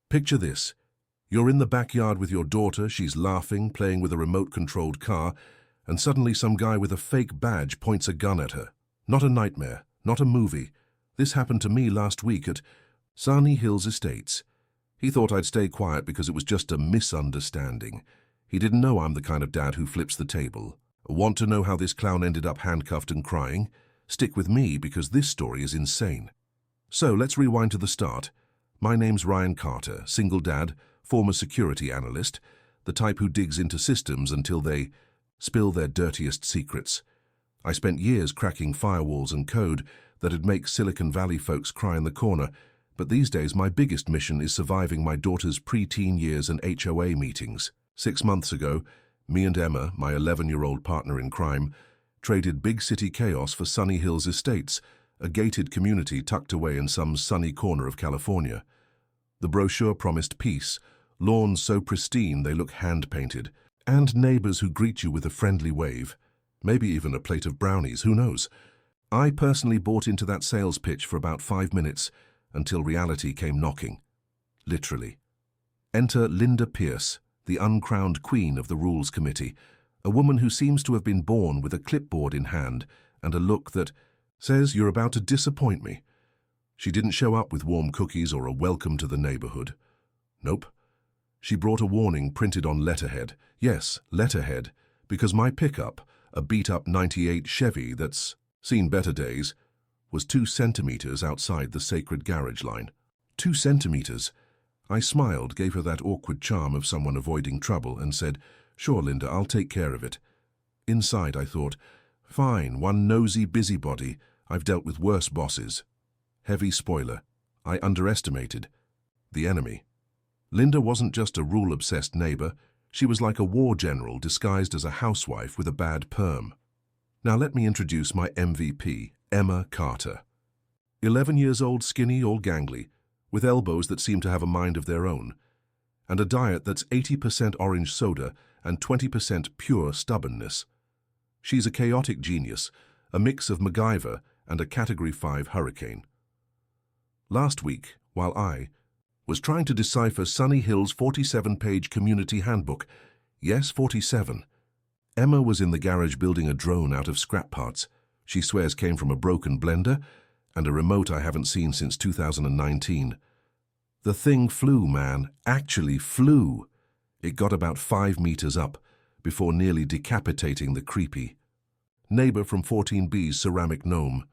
Picture this. You're in the backyard with your daughter, she's laughing, playing with a remote-controlled car, and suddenly some guy with a fake badge points a gun at her. Not a nightmare, not a movie. This happened to me last week at Sunny Hills Estates. He thought I'd stay quiet because it was just a misunderstanding. He didn't know I'm the kind of dad who flips the table. Want to know how this clown ended up handcuffed and crying? Stick with me because this story is insane. So let's rewind to the start. My name's Ryan Carter, single dad, former security analyst, the type who digs into systems until they spill their dirtiest secrets. I spent years cracking firewalls and code that'd make Silicon Valley folks cry in the corner, but these days my biggest mission is surviving my daughter's pre-teen years and HOA meetings. 6 months ago, me and Emma, my 11-year-old partner in crime, traded big city chaos for Sunny Hills Estates, a gated community tucked away in some sunny corner of California. The brochure promised peace, lawns so pristine they look hand-painted, and neighbors who greet you with a friendly wave. Maybe even a plate of brownies, who knows? I personally bought into that sales pitch for about 5 minutes, until reality came knocking. Literally. Enter Linda Pierce, the uncrowned queen of the Rules Committee, a woman who seems to have been born with a clipboard in hand and a look that says you're about to disappoint me. She didn't show up with warm cookies or a welcome to the neighborhood. Nope. She brought a warning printed on letterhead. Yes, letterhead, because my pickup, a beat-up '98 Chevy that's seen better days, was 2 centimeters outside the sacred garage line. 2 centimeters. I smiled, gave her that awkward charm of someone avoiding trouble, and said, "Sure, Linda, I'll take care of it." Inside, I thought, fine, one nosy busybody. I've dealt with worse bosses. Heavy spoiler. I underestimated the enemy. Linda wasn't just a rule-obsessed neighbor. She was like a war general disguised as a housewife with a bad perm. Now let me introduce my MVP, Emma Carter. 11 years old, skinny, all gangly, with elbows that seem to have a mind of their own, and a diet that's 80% orange soda and 20% pure stubbornness. She's a chaotic genius, a mix of MacGyver and a Category 5 hurricane. Last week, while I was trying to decipher Sunny Hills' 47-page community handbook, yes, 47, Emma was in the garage building a drone out of scrap parts she swears came from a broken blender and a remote I haven't seen since 2019. The thing flew, man, actually flew. It got about 5 meters up before nearly decapitating the creepy neighbor from 14B's ceramic gnome.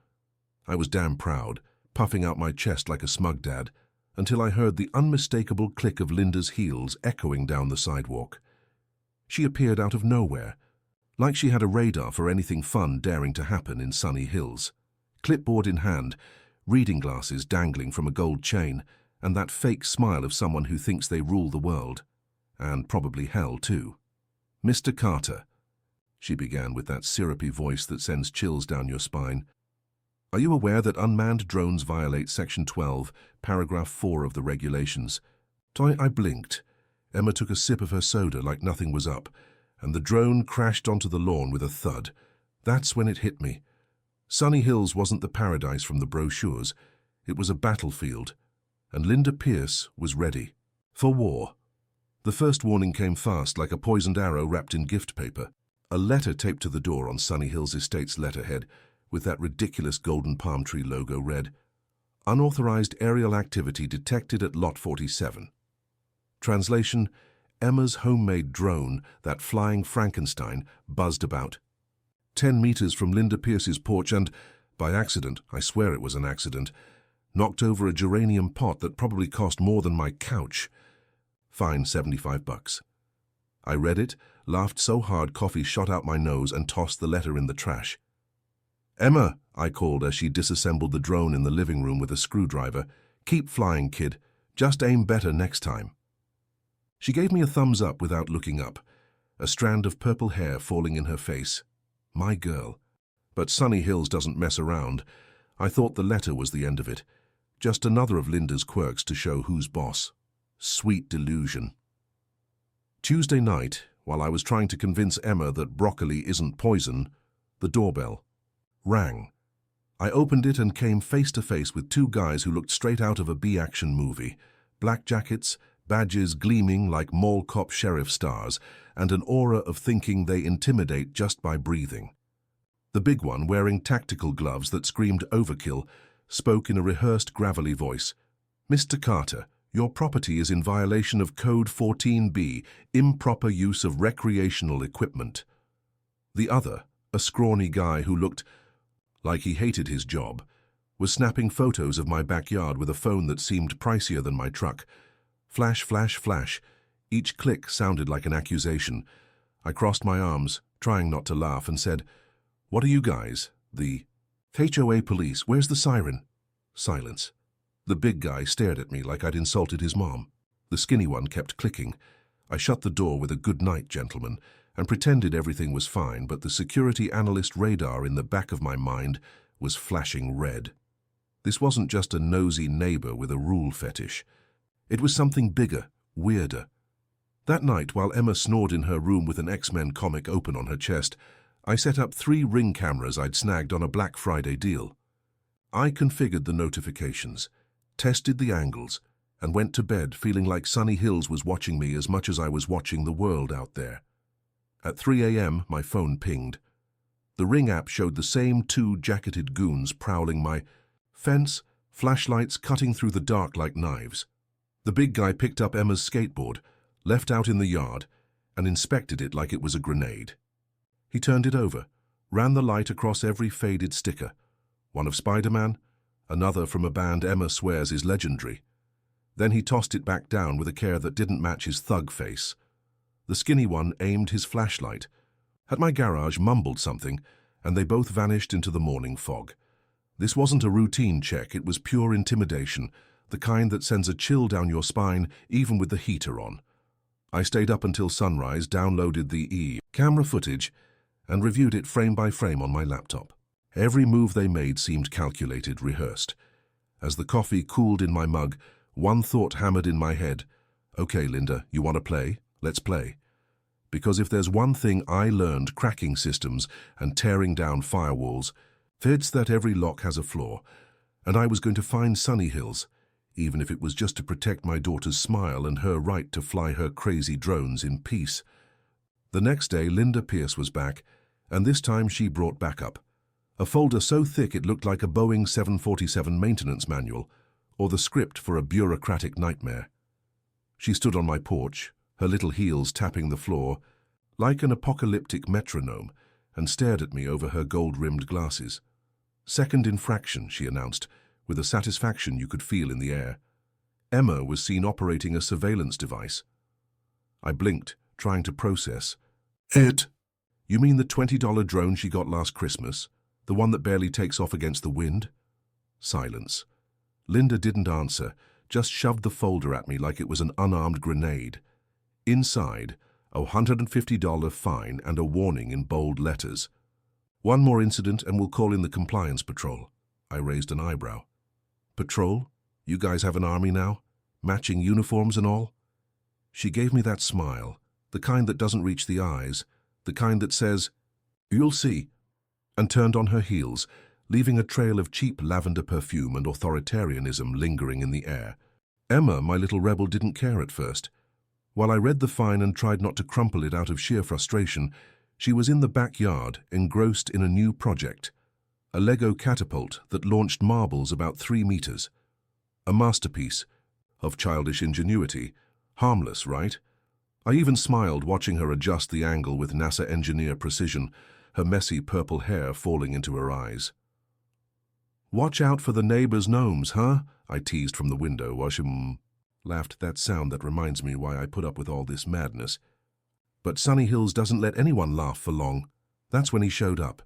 I was damn proud, puffing out my chest like a smug dad, until I heard the unmistakable click of Linda's heels echoing down the sidewalk. She appeared out of nowhere, like she had a radar for anything fun daring to happen in Sunny Hills. Clipboard in hand, reading glasses dangling from a gold chain, and that fake smile of someone who thinks they rule the world. And probably hell, too. "Mr. Carter," she began with that syrupy voice that sends chills down your spine, "are you aware that unmanned drones violate Section 12, Paragraph 4 of the regulations?" I blinked. Emma took a sip of her soda like nothing was up, and the drone crashed onto the lawn with a thud. That's when it hit me. Sunny Hills wasn't the paradise from the brochures. It was a battlefield, and Linda Pierce was ready for war. The first warning came fast, like a poisoned arrow wrapped in gift paper. A letter taped to the door on Sunny Hills Estates letterhead, with that ridiculous golden palm tree logo read, "Unauthorized aerial activity detected at Lot 47. Translation, Emma's homemade drone, that flying Frankenstein, buzzed about 10 meters from Linda Pierce's porch and, by accident, I swear it was an accident, knocked over a geranium pot that probably cost more than my couch. Fine, $75. I read it, laughed so hard coffee shot out my nose, and tossed the letter in the trash. "Emma," I called as she disassembled the drone in the living room with a screwdriver, "keep flying, kid. Just aim better next time." She gave me a thumbs up without looking up, a strand of purple hair falling in her face. My girl. But Sunny Hills doesn't mess around. I thought the letter was the end of it. Just another of Linda's quirks to show who's boss. Sweet delusion. Tuesday night, while I was trying to convince Emma that broccoli isn't poison, the doorbell rang. I opened it and came face to face with 2 guys who looked straight out of a B-action movie. Black jackets, badges gleaming like mall cop sheriff stars, and an aura of thinking they intimidate just by breathing. The big one, wearing tactical gloves that screamed overkill, spoke in a rehearsed gravelly voice. "Mr. Carter, your property is in violation of Code 14B, improper use of recreational equipment." The other, a scrawny guy who looked like he hated his job, was snapping photos of my backyard with a phone that seemed pricier than my truck. Flash, flash, flash. Each click sounded like an accusation. I crossed my arms, trying not to laugh, and said, "What are you guys? The HOA police, where's the siren?" Silence. The big guy stared at me like I'd insulted his mom. The skinny one kept clicking. I shut the door with a "Good night, gentlemen," and pretended everything was fine, but the security analyst radar in the back of my mind was flashing red. This wasn't just a nosy neighbor with a rule fetish. It was something bigger, weirder. That night, while Emma snored in her room with an X-Men comic open on her chest, I set up 3 Ring cameras I'd snagged on a Black Friday deal. I configured the notifications, tested the angles, and went to bed feeling like Sunny Hills was watching me as much as I was watching the world out there. At 3 a.m., my phone pinged. The Ring app showed the same 2 jacketed goons prowling my fence, flashlights cutting through the dark like knives. The big guy picked up Emma's skateboard, left out in the yard, and inspected it like it was a grenade. He turned it over, ran the light across every faded sticker. One of Spider-Man, another from a band Emma swears is legendary. Then he tossed it back down with a care that didn't match his thug face. The skinny one aimed his flashlight at my garage, mumbled something, and they both vanished into the morning fog. This wasn't a routine check, it was pure intimidation, the kind that sends a chill down your spine even with the heater on. I stayed up until sunrise, downloaded the camera footage, and reviewed it frame by frame on my laptop. Every move they made seemed calculated, rehearsed. As the coffee cooled in my mug, one thought hammered in my head. "Okay, Linda, you want to play? Let's play." Because if there's one thing I learned cracking systems and tearing down firewalls, it's that every lock has a flaw, and I was going to find Sunny Hills, even if it was just to protect my daughter's smile and her right to fly her crazy drones in peace. The next day, Linda Pierce was back, and this time she brought backup. A folder so thick it looked like a Boeing 747 maintenance manual, or the script for a bureaucratic nightmare. She stood on my porch, her little heels tapping the floor, like an apocalyptic metronome, and stared at me over her gold-rimmed glasses. "Second infraction," she announced, with a satisfaction you could feel in the air. Emma was seen operating a surveillance device. I blinked, trying to process. "It? You mean the $20 drone she got last Christmas? The one that barely takes off against the wind?" Silence. Linda didn't answer, just shoved the folder at me like it was an unarmed grenade. Inside, a $150 fine and a warning in bold letters. "One more incident and we'll call in the compliance patrol." I raised an eyebrow. "Patrol? You guys have an army now? Matching uniforms and all?" She gave me that smile, the kind that doesn't reach the eyes, the kind that says, "You'll see," and turned on her heels, leaving a trail of cheap lavender perfume and authoritarianism lingering in the air. Emma, my little rebel, didn't care at first. While I read the fine and tried not to crumple it out of sheer frustration, she was in the backyard, engrossed in a new project. A Lego catapult that launched marbles about 3 meters. A masterpiece of childish ingenuity. Harmless, right? I even smiled watching her adjust the angle with NASA engineer precision, her messy purple hair falling into her eyes. "Watch out for the neighbor's gnomes, huh?" I teased from the window while she laughed. That sound that reminds me why I put up with all this madness. But Sunny Hills doesn't let anyone laugh for long. That's when he showed up.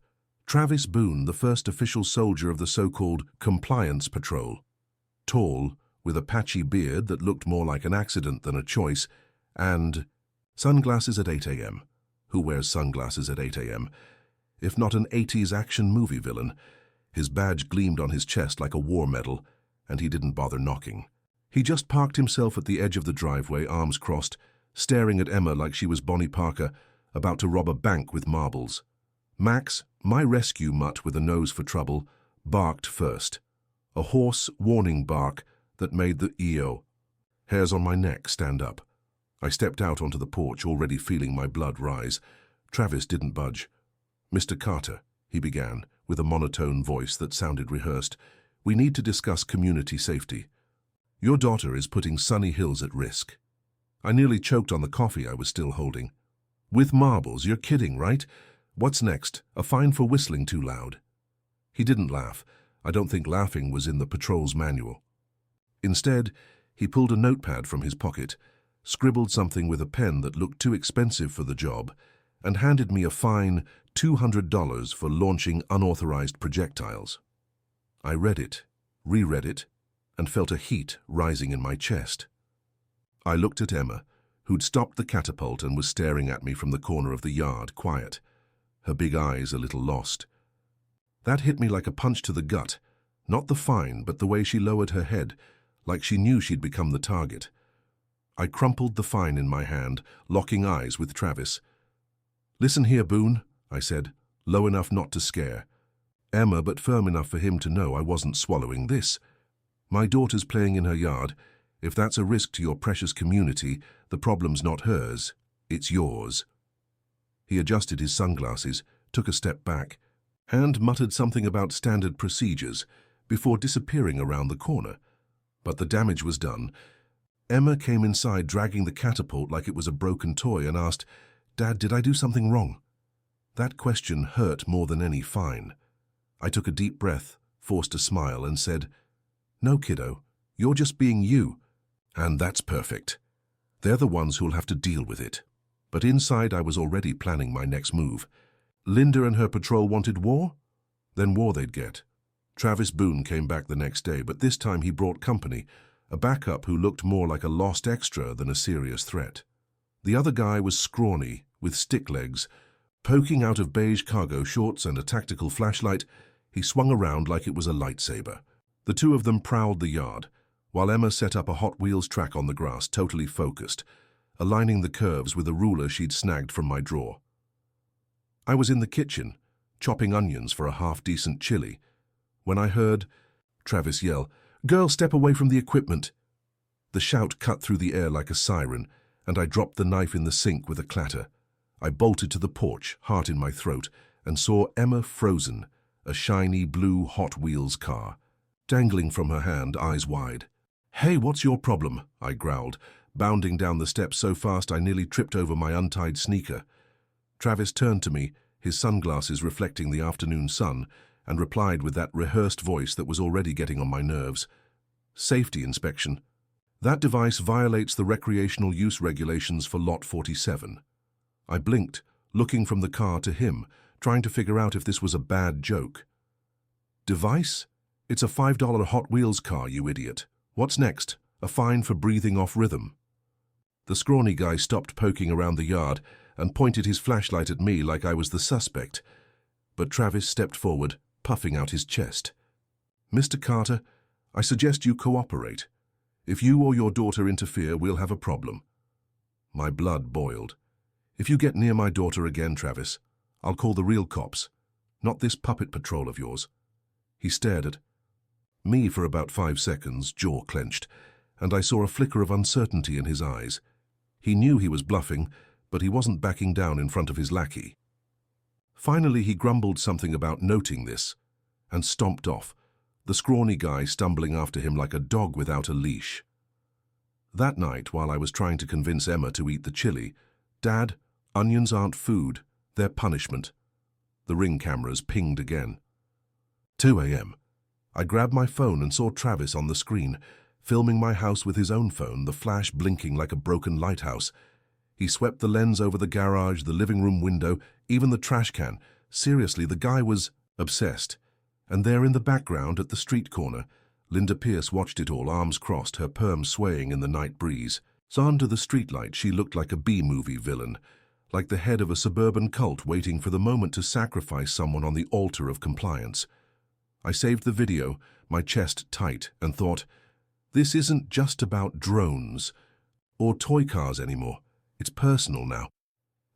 Travis Boone, the first official soldier of the so-called Compliance Patrol. Tall, with a patchy beard that looked more like an accident than a choice, and sunglasses at 8 a.m. Who wears sunglasses at 8 a.m.? If not an 80s action movie villain. His badge gleamed on his chest like a war medal, and he didn't bother knocking. He just parked himself at the edge of the driveway, arms crossed, staring at Emma like she was Bonnie Parker, about to rob a bank with marbles. Max, my rescue mutt with a nose for trouble, barked first. A hoarse, warning bark that made the EO Hairs on my neck stand up. I stepped out onto the porch, already feeling my blood rise. Travis didn't budge. "Mr. Carter," he began, with a monotone voice that sounded rehearsed, "we need to discuss community safety. Your daughter is putting Sunny Hills at risk." I nearly choked on the coffee I was still holding. "With marbles? You're kidding, right? What's next? A fine for whistling too loud?" He didn't laugh. I don't think laughing was in the patrol's manual. Instead, he pulled a notepad from his pocket, scribbled something with a pen that looked too expensive for the job, and handed me a fine $200 for launching unauthorized projectiles. I read it, reread it, and felt a heat rising in my chest. I looked at Emma, who'd stopped the catapult and was staring at me from the corner of the yard, quiet, her big eyes a little lost. That hit me like a punch to the gut, not the fine, but the way she lowered her head, like she knew she'd become the target. I crumpled the fine in my hand, locking eyes with Travis. "Listen here, Boone," I said, low enough not to scare Emma, but firm enough for him to know I wasn't swallowing this. "My daughter's playing in her yard. If that's a risk to your precious community, the problem's not hers, it's yours." He adjusted his sunglasses, took a step back, and muttered something about standard procedures before disappearing around the corner. But the damage was done. Emma came inside dragging the catapult like it was a broken toy and asked, "Dad, did I do something wrong?" That question hurt more than any fine. I took a deep breath, forced a smile, and said, "No, kiddo, you're just being you. And that's perfect. They're the ones who'll have to deal with it." But inside I was already planning my next move. Linda and her patrol wanted war? Then war they'd get. Travis Boone came back the next day, but this time he brought company, a backup who looked more like a lost extra than a serious threat. The other guy was scrawny, with stick legs. Poking out of beige cargo shorts and a tactical flashlight, he swung around like it was a lightsaber. The two of them prowled the yard, while Emma set up a Hot Wheels track on the grass, totally focused, aligning the curves with a ruler she'd snagged from my drawer. I was in the kitchen, chopping onions for a half-decent chili, when I heard Travis yell, "Girl, step away from the equipment!" The shout cut through the air like a siren, and I dropped the knife in the sink with a clatter. I bolted to the porch, heart in my throat, and saw Emma frozen, a shiny blue Hot Wheels car, dangling from her hand, eyes wide. "Hey, what's your problem?" I growled, bounding down the steps so fast I nearly tripped over my untied sneaker. Travis turned to me, his sunglasses reflecting the afternoon sun, and replied with that rehearsed voice that was already getting on my nerves. "Safety inspection. That device violates the recreational use regulations for Lot 47. I blinked, looking from the car to him, trying to figure out if this was a bad joke. "Device? It's a $5 Hot Wheels car, you idiot. What's next? A fine for breathing off rhythm." The scrawny guy stopped poking around the yard and pointed his flashlight at me like I was the suspect. But Travis stepped forward, puffing out his chest. "Mr. Carter, I suggest you cooperate. If you or your daughter interfere, we'll have a problem." My blood boiled. "If you get near my daughter again, Travis, I'll call the real cops, not this puppet patrol of yours." He stared at me for about 5 seconds, jaw clenched, and I saw a flicker of uncertainty in his eyes. He knew he was bluffing, but he wasn't backing down in front of his lackey. Finally, he grumbled something about noting this, and stomped off, the scrawny guy stumbling after him like a dog without a leash. That night, while I was trying to convince Emma to eat the chili, "Dad, onions aren't food, they're punishment." The Ring cameras pinged again. 2 a.m. I grabbed my phone and saw Travis on the screen, filming my house with his own phone, the flash blinking like a broken lighthouse. He swept the lens over the garage, the living room window, even the trash can. Seriously, the guy was obsessed. And there in the background at the street corner, Linda Pierce watched it all, arms crossed, her perm swaying in the night breeze. So under the streetlight, she looked like a B-movie villain, like the head of a suburban cult waiting for the moment to sacrifice someone on the altar of compliance. I saved the video, my chest tight, and thought, this isn't just about drones or toy cars anymore. It's personal now.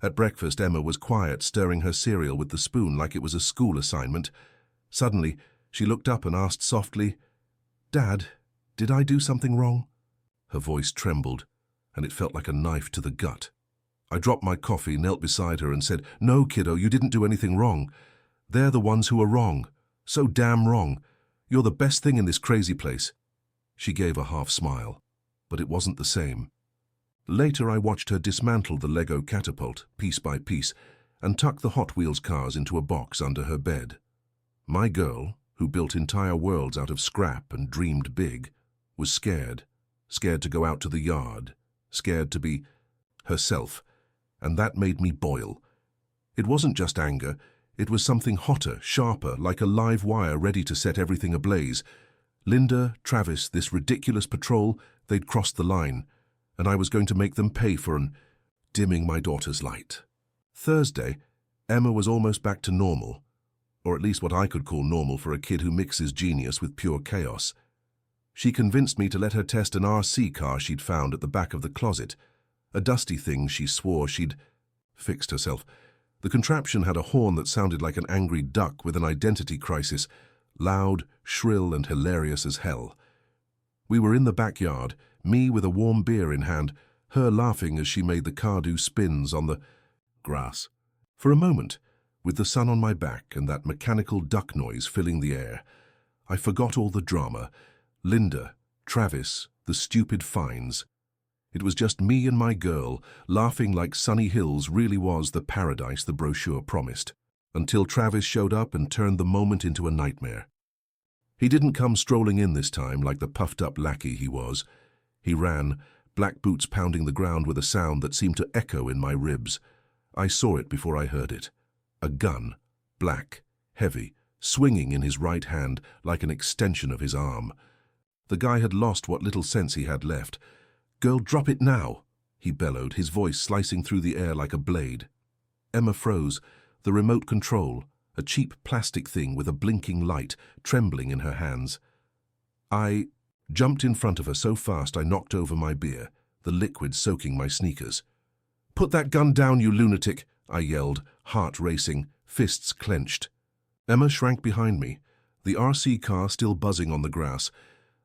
At breakfast, Emma was quiet, stirring her cereal with the spoon like it was a school assignment. Suddenly, she looked up and asked softly, "Dad, did I do something wrong?" Her voice trembled, and it felt like a knife to the gut. I dropped my coffee, knelt beside her, and said, "No, kiddo, you didn't do anything wrong. They're the ones who are wrong. So damn wrong. You're the best thing in this crazy place." She gave a half smile, but it wasn't the same. Later, I watched her dismantle the Lego catapult, piece by piece, and tuck the Hot Wheels cars into a box under her bed. My girl, who built entire worlds out of scrap and dreamed big, was scared. Scared to go out to the yard. Scared to be herself. And that made me boil. It wasn't just anger. It was something hotter, sharper, like a live wire ready to set everything ablaze. Linda, Travis, this ridiculous patrol, they'd crossed the line, and I was going to make them pay for dimming my daughter's light. Thursday, Emma was almost back to normal, or at least what I could call normal for a kid who mixes genius with pure chaos. She convinced me to let her test an RC car she'd found at the back of the closet, a dusty thing she swore she'd fixed herself. The contraption had a horn that sounded like an angry duck with an identity crisis, loud, shrill, and hilarious as hell. We were in the backyard, me with a warm beer in hand, her laughing as she made the car do spins on the grass. For a moment, with the sun on my back and that mechanical duck noise filling the air, I forgot all the drama. Linda, Travis, the stupid fines. It was just me and my girl, laughing like Sunny Hills really was the paradise the brochure promised, until Travis showed up and turned the moment into a nightmare. He didn't come strolling in this time like the puffed-up lackey he was. He ran, black boots pounding the ground with a sound that seemed to echo in my ribs. I saw it before I heard it. A gun, black, heavy, swinging in his right hand like an extension of his arm. The guy had lost what little sense he had left. "Girl, drop it now," he bellowed, his voice slicing through the air like a blade. Emma froze, the remote control, a cheap plastic thing with a blinking light, trembling in her hands. I jumped in front of her so fast I knocked over my beer, the liquid soaking my sneakers. "Put that gun down, you lunatic," I yelled, heart racing, fists clenched. Emma shrank behind me, the RC car still buzzing on the grass,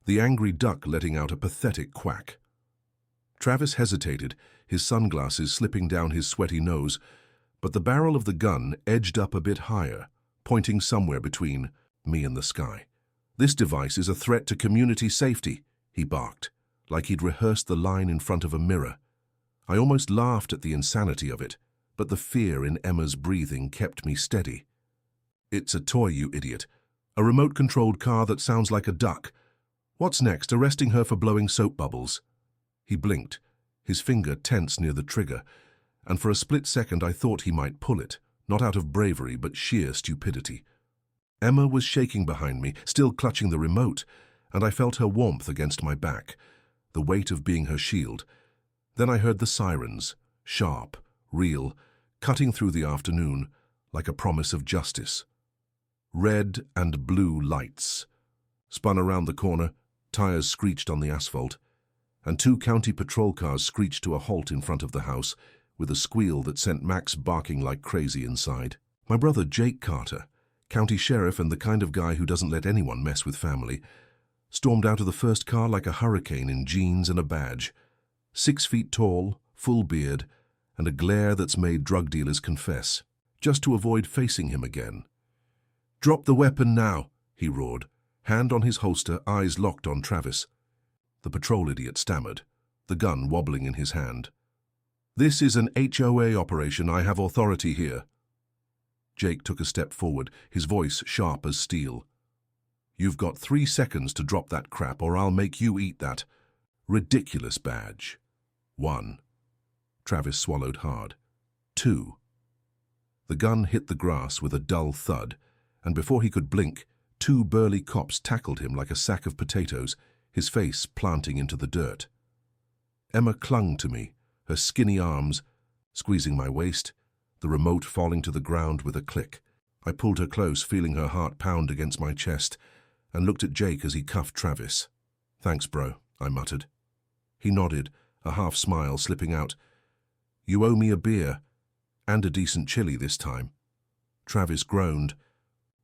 the angry duck letting out a pathetic quack. Travis hesitated, his sunglasses slipping down his sweaty nose, but the barrel of the gun edged up a bit higher, pointing somewhere between me and the sky. "This device is a threat to community safety," he barked, like he'd rehearsed the line in front of a mirror. I almost laughed at the insanity of it, but the fear in Emma's breathing kept me steady. "It's a toy, you idiot. A remote-controlled car that sounds like a duck. What's next, arresting her for blowing soap bubbles?" He blinked, his finger tense near the trigger, and for a split second I thought he might pull it, not out of bravery but sheer stupidity. Emma was shaking behind me, still clutching the remote, and I felt her warmth against my back, the weight of being her shield. Then I heard the sirens, sharp, real, cutting through the afternoon, like a promise of justice. Red and blue lights. Spun around the corner, tires screeched on the asphalt, and 2 county patrol cars screeched to a halt in front of the house, with a squeal that sent Max barking like crazy inside. My brother Jake Carter, county sheriff and the kind of guy who doesn't let anyone mess with family, stormed out of the first car like a hurricane in jeans and a badge. 6 feet tall, full beard, and a glare that's made drug dealers confess, just to avoid facing him again. "Drop the weapon now," he roared, hand on his holster, eyes locked on Travis. The patrol idiot stammered, the gun wobbling in his hand. "This is an HOA operation. I have authority here." Jake took a step forward, his voice sharp as steel. "You've got 3 seconds to drop that crap or I'll make you eat that ridiculous badge." 1. Travis swallowed hard. 2. The gun hit the grass with a dull thud, and before he could blink, 2 burly cops tackled him like a sack of potatoes, his face planting into the dirt. Emma clung to me, her skinny arms squeezing my waist, the remote falling to the ground with a click. I pulled her close, feeling her heart pound against my chest, and looked at Jake as he cuffed Travis. "Thanks, bro," I muttered. He nodded, a half smile slipping out. "You owe me a beer, and a decent chili this time." Travis groaned,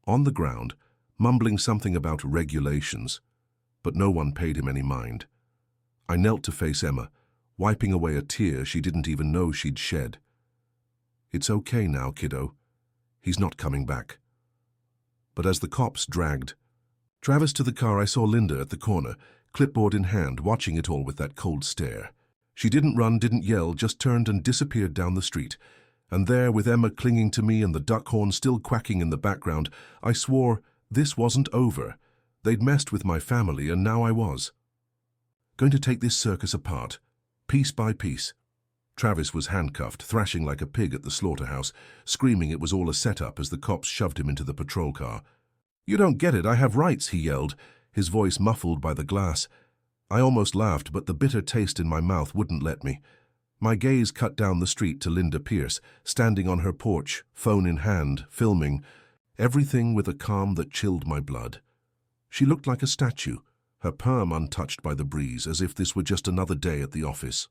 on the ground, mumbling something about regulations, but no one paid him any mind. I knelt to face Emma, wiping away a tear she didn't even know she'd shed. "It's okay now, kiddo. He's not coming back." But as the cops dragged Travis to the car, I saw Linda at the corner, clipboard in hand, watching it all with that cold stare. She didn't run, didn't yell, just turned and disappeared down the street. And there, with Emma clinging to me and the duck horn still quacking in the background, I swore this wasn't over. They'd messed with my family, and now I was going to take this circus apart, piece by piece. Travis was handcuffed, thrashing like a pig at the slaughterhouse, screaming it was all a setup as the cops shoved him into the patrol car. "You don't get it, I have rights," he yelled, his voice muffled by the glass. I almost laughed, but the bitter taste in my mouth wouldn't let me. My gaze cut down the street to Linda Pierce, standing on her porch, phone in hand, filming, everything with a calm that chilled my blood. She looked like a statue, her perm untouched by the breeze, as if this were just another day at the office.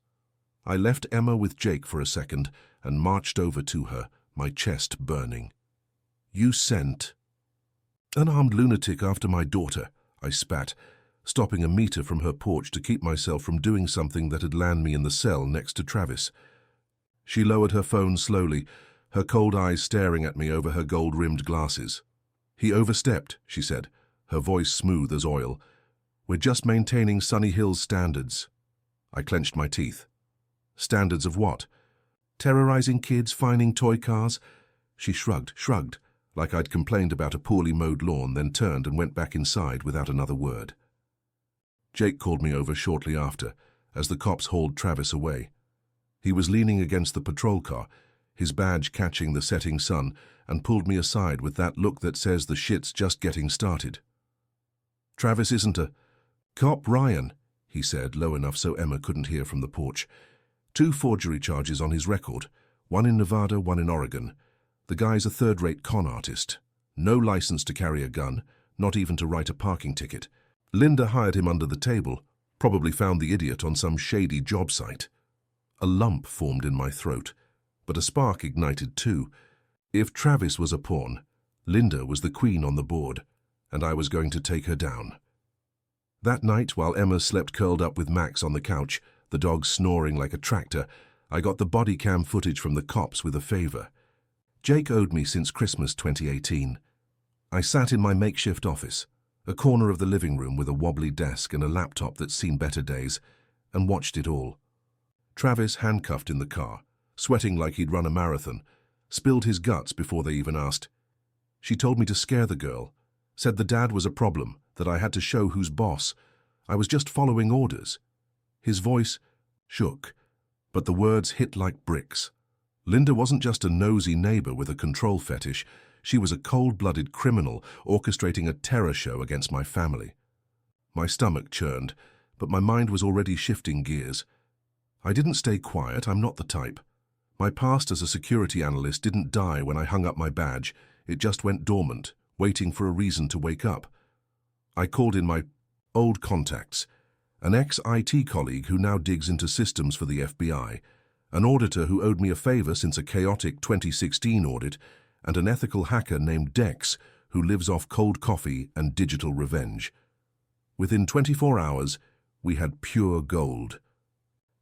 I left Emma with Jake for a second and marched over to her, my chest burning. "You sent an armed lunatic after my daughter," I spat, stopping a meter from her porch to keep myself from doing something that'd land me in the cell next to Travis. She lowered her phone slowly, her cold eyes staring at me over her gold-rimmed glasses. "He overstepped," she said, her voice smooth as oil. "We're just maintaining Sunny Hill's standards." I clenched my teeth. Standards of what? Terrorizing kids, fining toy cars? She shrugged, like I'd complained about a poorly mowed lawn, then turned and went back inside without another word. Jake called me over shortly after, as the cops hauled Travis away. He was leaning against the patrol car, his badge catching the setting sun, and pulled me aside with that look that says the shit's just getting started. "Travis isn't a cop, Ryan," he said, low enough so Emma couldn't hear from the porch. "2 forgery charges on his record, 1 in Nevada, 1 in Oregon. The guy's a third-rate con artist. No license to carry a gun, not even to write a parking ticket. Linda hired him under the table, probably found the idiot on some shady job site." A lump formed in my throat, but a spark ignited too. If Travis was a pawn, Linda was the queen on the board, and I was going to take her down. That night, while Emma slept curled up with Max on the couch, the dog snoring like a tractor, I got the body cam footage from the cops with a favor. Jake owed me since Christmas 2018. I sat in my makeshift office, a corner of the living room with a wobbly desk and a laptop that's seen better days, and watched it all. Travis, handcuffed in the car, sweating like he'd run a marathon, spilled his guts before they even asked. She told me to scare the girl, said the dad was a problem, that I had to show who's boss. I was just following orders. His voice shook, but the words hit like bricks. Linda wasn't just a nosy neighbor with a control fetish. She was a cold-blooded criminal orchestrating a terror show against my family. My stomach churned, but my mind was already shifting gears. I didn't stay quiet, I'm not the type. My past as a security analyst didn't die when I hung up my badge. It just went dormant, waiting for a reason to wake up. I called in my old contacts, an ex-IT colleague who now digs into systems for the FBI, an auditor who owed me a favor since a chaotic 2016 audit, and an ethical hacker named Dex who lives off cold coffee and digital revenge. Within 24 hours, we had pure gold.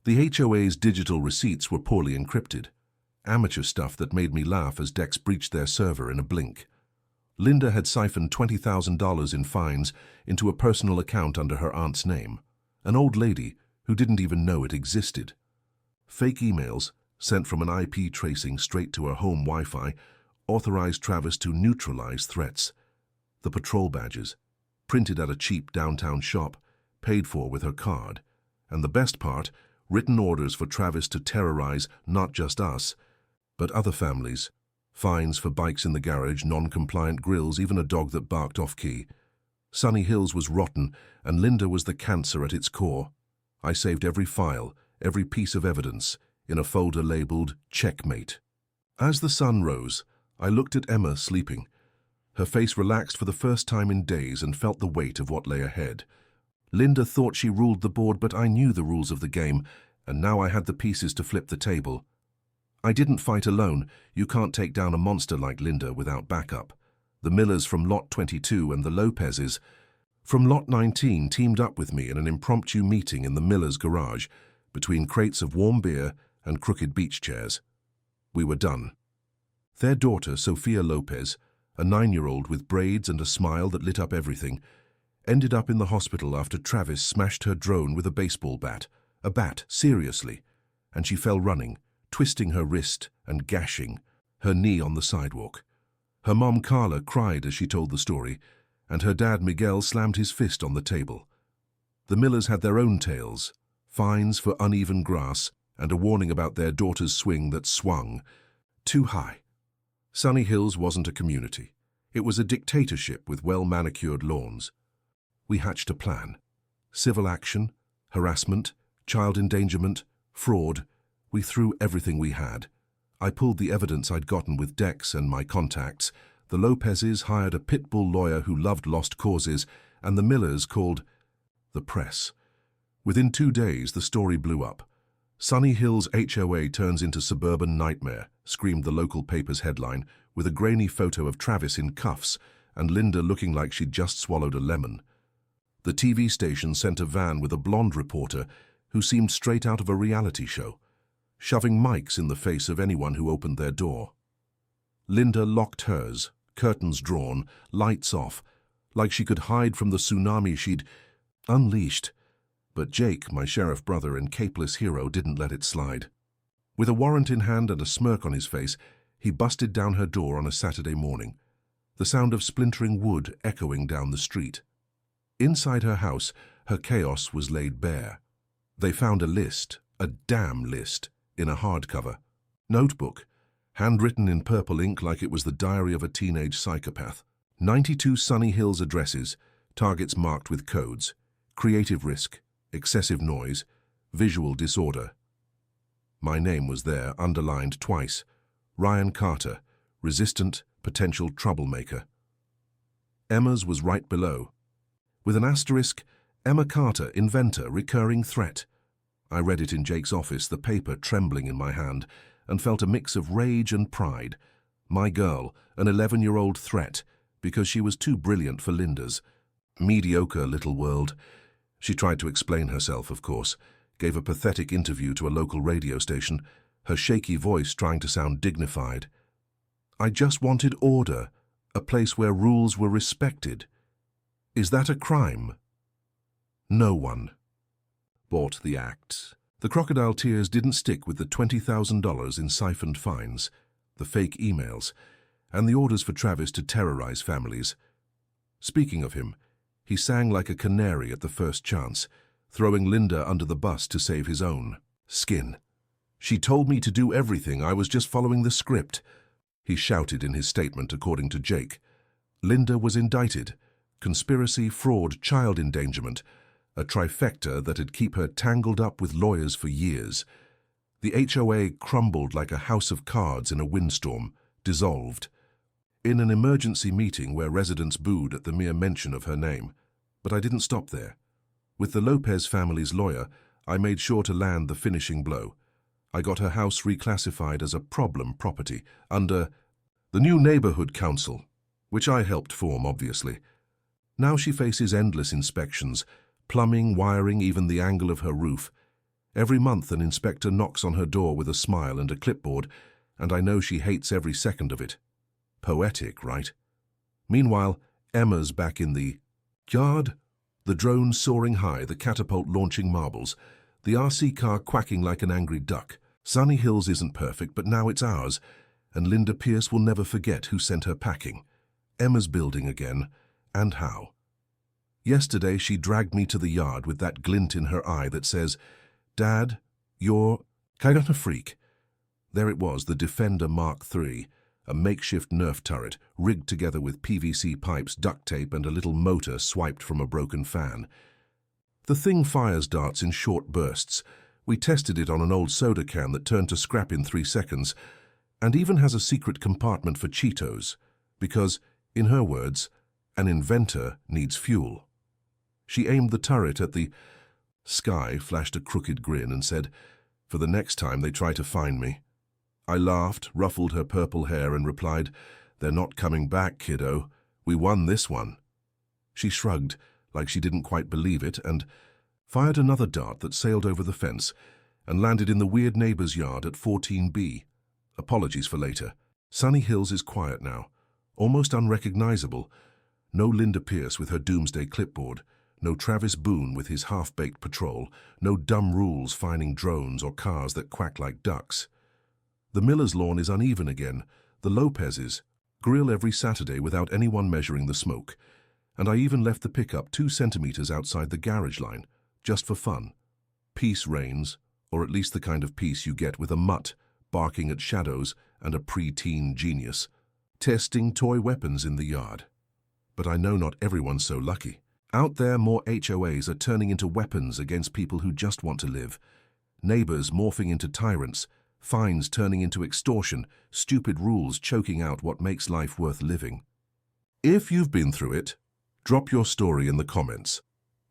The HOA's digital receipts were poorly encrypted, amateur stuff that made me laugh as Dex breached their server in a blink. Linda had siphoned $20,000 in fines into a personal account under her aunt's name, an old lady who didn't even know it existed. Fake emails, sent from an IP tracing straight to her home Wi-Fi, authorized Travis to neutralize threats. The patrol badges, printed at a cheap downtown shop, paid for with her card. And the best part, written orders for Travis to terrorize not just us, but other families. Fines for bikes in the garage, non-compliant grills, even a dog that barked off-key. Sunny Hills was rotten, and Linda was the cancer at its core. I saved every file, every piece of evidence, in a folder labeled Checkmate. As the sun rose, I looked at Emma sleeping. Her face relaxed for the first time in days and felt the weight of what lay ahead. Linda thought she ruled the board, but I knew the rules of the game, and now I had the pieces to flip the table. I didn't fight alone. You can't take down a monster like Linda without backup. The Millers from Lot 22 and the Lopezes, From Lot 19 teamed up with me in an impromptu meeting in the Miller's garage, between crates of warm beer and crooked beach chairs. We were done. Their daughter, Sofia Lopez, a 9-year-old with braids and a smile that lit up everything, ended up in the hospital after Travis smashed her drone with a baseball bat. A bat, seriously. And she fell running, twisting her wrist and gashing, her knee on the sidewalk. Her mom Carla cried as she told the story, and her dad Miguel slammed his fist on the table. The Millers had their own tales, fines for uneven grass, and a warning about their daughter's swing that swung too high. Sunny Hills wasn't a community. It was a dictatorship with well-manicured lawns. We hatched a plan. Civil action, harassment, child endangerment, fraud. We threw everything we had. I pulled the evidence I'd gotten with Dex and my contacts. The Lopezes hired a pit bull lawyer who loved lost causes, and the Millers called the press. Within 2 days, the story blew up. Sunny Hills HOA turns into suburban nightmare, screamed the local paper's headline, with a grainy photo of Travis in cuffs and Linda looking like she'd just swallowed a lemon. The TV station sent a van with a blonde reporter who seemed straight out of a reality show, shoving mics in the face of anyone who opened their door. Linda locked hers, curtains drawn, lights off, like she could hide from the tsunami she'd unleashed. But Jake, my sheriff brother and capeless hero, didn't let it slide. With a warrant in hand and a smirk on his face, he busted down her door on a Saturday morning, the sound of splintering wood echoing down the street. Inside her house, her chaos was laid bare. They found a list, a damn list, in a hardcover notebook, handwritten in purple ink like it was the diary of a teenage psychopath. 92 Sunny Hills addresses, targets marked with codes, creative risk, excessive noise, visual disorder. My name was there, underlined twice. Ryan Carter, resistant, potential troublemaker. Emma's was right below. With an asterisk, Emma Carter, inventor, recurring threat. I read it in Jake's office, the paper trembling in my hand, and felt a mix of rage and pride. My girl, an 11-year-old threat, because she was too brilliant for Linda's. Mediocre little world. She tried to explain herself, of course, gave a pathetic interview to a local radio station, her shaky voice trying to sound dignified. I just wanted order, a place where rules were respected. Is that a crime? No one bought the act. The crocodile tears didn't stick with the $20,000 in siphoned fines, the fake emails, and the orders for Travis to terrorize families. Speaking of him, he sang like a canary at the first chance, throwing Linda under the bus to save his own skin. She told me to do everything, I was just following the script, he shouted in his statement, according to Jake. Linda was indicted. Conspiracy, fraud, child endangerment, a trifecta that'd keep her tangled up with lawyers for years. The HOA crumbled like a house of cards in a windstorm, dissolved. In an emergency meeting where residents booed at the mere mention of her name. But I didn't stop there. With the Lopez family's lawyer, I made sure to land the finishing blow. I got her house reclassified as a problem property under the new neighborhood council, which I helped form, obviously. Now she faces endless inspections, plumbing, wiring, even the angle of her roof. Every month an inspector knocks on her door with a smile and a clipboard, and I know she hates every second of it. Poetic, right? Meanwhile, Emma's back in the yard, the drone soaring high, the catapult launching marbles, the RC car quacking like an angry duck. Sunny Hills isn't perfect, but now it's ours, and Linda Pierce will never forget who sent her packing. Emma's building again, and how. Yesterday she dragged me to the yard with that glint in her eye that says, "Dad, you're kind of a freak." There it was, the Defender Mark III, a makeshift Nerf turret, rigged together with PVC pipes, duct tape, and a little motor swiped from a broken fan. The thing fires darts in short bursts. We tested it on an old soda can that turned to scrap in 3 seconds, and even has a secret compartment for Cheetos, because, in her words, an inventor needs fuel. She aimed the turret at the sky, flashed a crooked grin, and said, "For the next time they try to find me." I laughed, ruffled her purple hair, and replied, "They're not coming back, kiddo. We won this one." She shrugged, like she didn't quite believe it, and fired another dart that sailed over the fence and landed in the weird neighbor's yard at 14B. Apologies for later. Sunny Hills is quiet now, almost unrecognizable. No Linda Pierce with her doomsday clipboard, no Travis Boone with his half-baked patrol, no dumb rules fining drones or cars that quack like ducks. The Miller's lawn is uneven again, the Lopez's grill every Saturday without anyone measuring the smoke, and I even left the pickup 2 centimeters outside the garage line, just for fun. Peace reigns, or at least the kind of peace you get with a mutt barking at shadows and a pre-teen genius, testing toy weapons in the yard. But I know not everyone's so lucky. Out there, more HOAs are turning into weapons against people who just want to live. Neighbors morphing into tyrants, fines turning into extortion, stupid rules choking out what makes life worth living. If you've been through it, drop your story in the comments.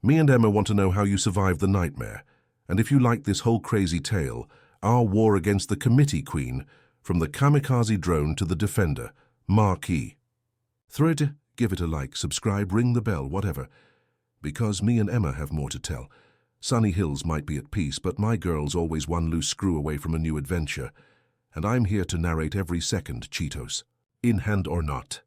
Me and Emma want to know how you survived the nightmare, and if you like this whole crazy tale, our war against the committee queen, from the kamikaze drone to the defender, Marquis. Thread, give it a like, subscribe, ring the bell, whatever. Because me and Emma have more to tell. Sunny Hills might be at peace, but my girl's always one loose screw away from a new adventure. And I'm here to narrate every second, Cheetos. In hand or not.